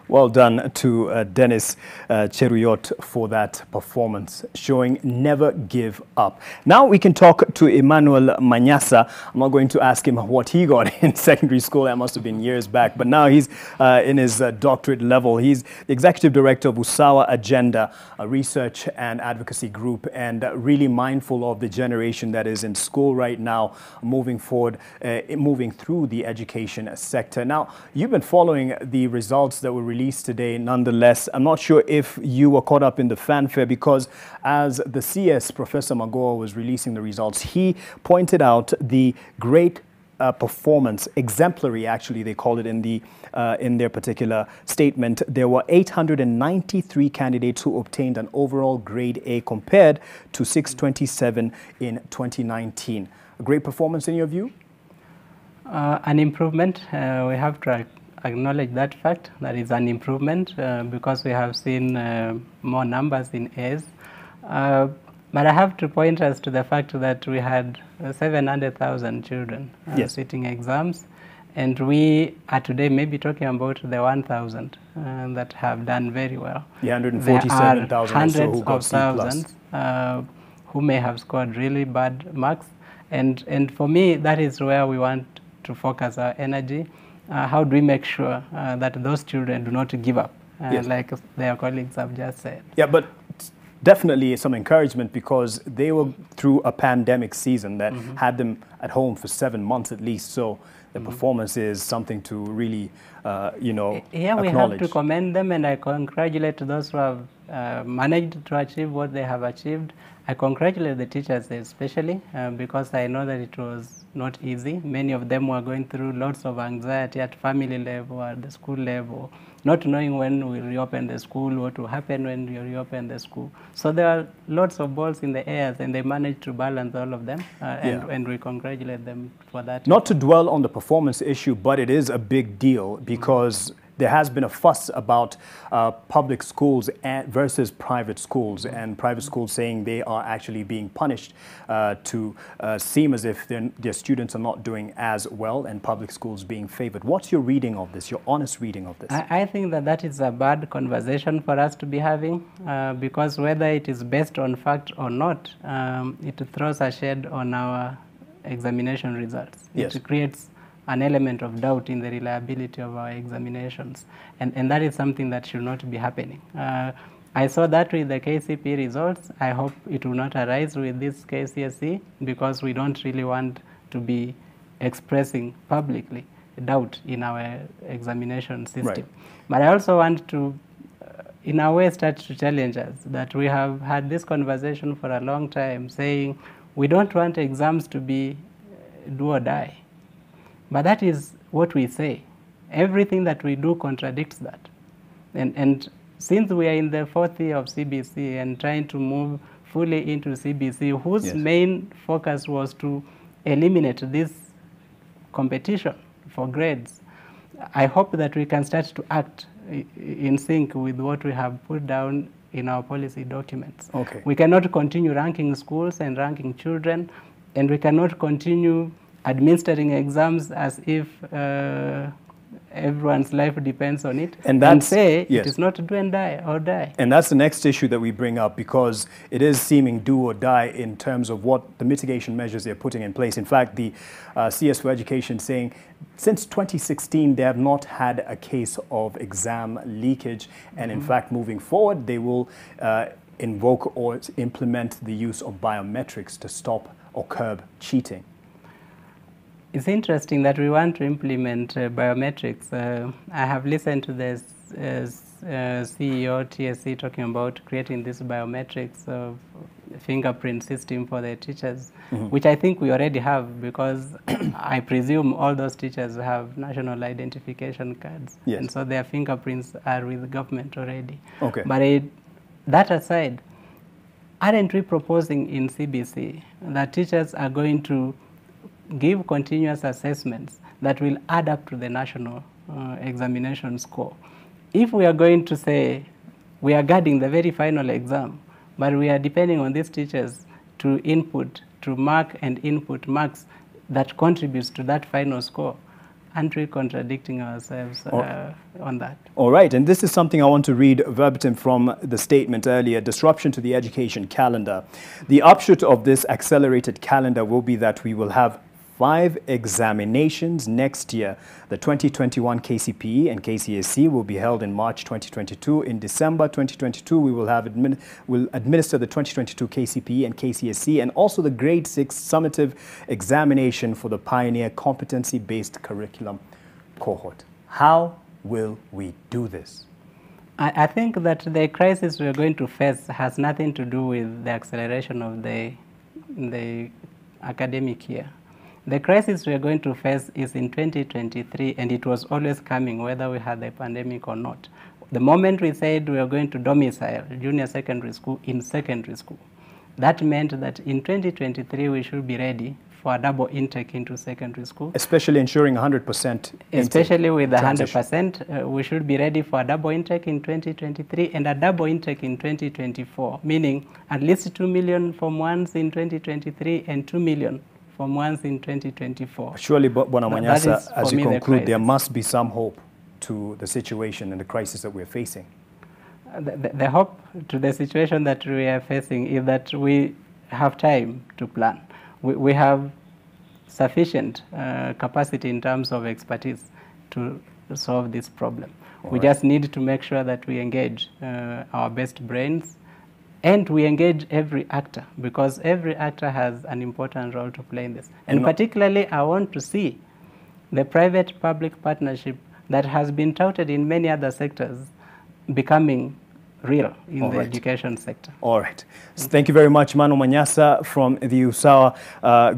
Well done to Dennis Cheruyot for that performance, showing never give up. Now we can talk to Emmanuel Manyasa. I'm not going to ask him what he got in secondary school. That must have been years back. But now he's in his doctorate level. He's the executive director of USAWA Agenda, a research and advocacy group, and really mindful of the generation that is in school right now, moving forward, moving through the education sector. Now, you've been following the results that were released today. Nonetheless, I'm not sure if you were caught up in the fanfare, because as the CS, Professor Magoa, was releasing the results, he pointed out the great performance, exemplary actually they called it in their particular statement. There were 893 candidates who obtained an overall grade A compared to 627 in 2019. A great performance in your view? An improvement. We have to acknowledge that fact, that is an improvement, because we have seen more numbers in A's. But I have to point us to the fact that we had 700,000 children sitting exams, and we are today maybe talking about the 1,000 that have done very well. The 147,000 hundreds who got of thousands who may have scored really bad marks, and for me that is where we want to focus our energy. How do we make sure that those children do not give up, like their colleagues have just said? Yeah, but definitely some encouragement, because they were through a pandemic season that had them at home for 7 months at least. So the performance is something to really, Yeah, acknowledge. we have to commend them, and I congratulate those who have managed to achieve what they have achieved. I congratulate the teachers especially, because I know that it was not easy. Many of them were going through lots of anxiety at family level, at the school level, not knowing when we reopen the school, what will happen when we reopen the school. So there are lots of balls in the air, and they managed to balance all of them, and we congratulate them for that. Not to dwell on the performance issue, but it is a big deal, because there has been a fuss about public schools versus private schools, and private schools saying they are actually being punished to seem as if their students are not doing as well, and public schools being favored. What's your reading of this, your honest reading of this? I think that is a bad conversation for us to be having, because whether it is based on fact or not, it throws a shade on our examination results. Yes. It creates an element of doubt in the reliability of our examinations. And that is something that should not be happening. I saw that with the KCPE results. I hope it will not arise with this KCSE, because we don't really want to be expressing publicly doubt in our examination system. Right. But I also want to, in a way, start to challenge us, that we have had this conversation for a long time, saying we don't want exams to be do or die. But that is what we say. Everything that we do contradicts that. And since we are in the 4th year of CBC and trying to move fully into CBC, whose main focus was to eliminate this competition for grades, I hope that we can start to act in sync with what we have put down in our policy documents. Okay. We cannot continue ranking schools and ranking children, and we cannot continue administering exams as if everyone's life depends on it, and say it is not do and die or die. And that's the next issue that we bring up, because it is seeming do or die in terms of what the mitigation measures they're putting in place. In fact, the CS for Education saying since 2016 they have not had a case of exam leakage, and in fact moving forward they will invoke or implement the use of biometrics to stop or curb cheating. It's interesting that we want to implement biometrics. I have listened to this CEO TSC talking about creating this biometrics fingerprint system for the teachers, which I think we already have, because I presume all those teachers have national identification cards, and so their fingerprints are with the government already. Okay. But that aside, aren't we proposing in CBC that teachers are going to give continuous assessments that will add up to the national examination score? If we are going to say we are guarding the very final exam, but we are depending on these teachers to mark and input marks that contributes to that final score, aren't we contradicting ourselves on that? All right, and this is something I want to read verbatim from the statement earlier, disruption to the education calendar. The upshot of this accelerated calendar will be that we will have 5 examinations next year. The 2021 KCPE and KCSE will be held in March 2022. In December 2022, we will administer the 2022 KCPE and KCSE, and also the grade 6 summative examination for the Pioneer competency-based curriculum cohort. How will we do this? I think that the crisis we are going to face has nothing to do with the acceleration of the academic year. The crisis we are going to face is in 2023, and it was always coming whether we had the pandemic or not. The moment we said we are going to domicile junior secondary school in secondary school, that meant that in 2023 we should be ready for a double intake into secondary school. Especially ensuring 100%. Especially with the 100%, we should be ready for a double intake in 2023 and a double intake in 2024, meaning at least 2 million Form 1s in 2023 and 2 million Form 1s in 2024. Surely, Bwana Manyasa, as you conclude, there must be some hope to the situation and the crisis that we're facing. The hope to the situation that we are facing is that we have time to plan. We have sufficient capacity in terms of expertise to solve this problem. We just need to make sure that we engage our best brains, and we engage every actor, because every actor has an important role to play in this. And particularly, I want to see the private-public partnership that has been touted in many other sectors becoming real in the education sector. All right. So thank you very much, Emmanuel Manyasa from the USAWA.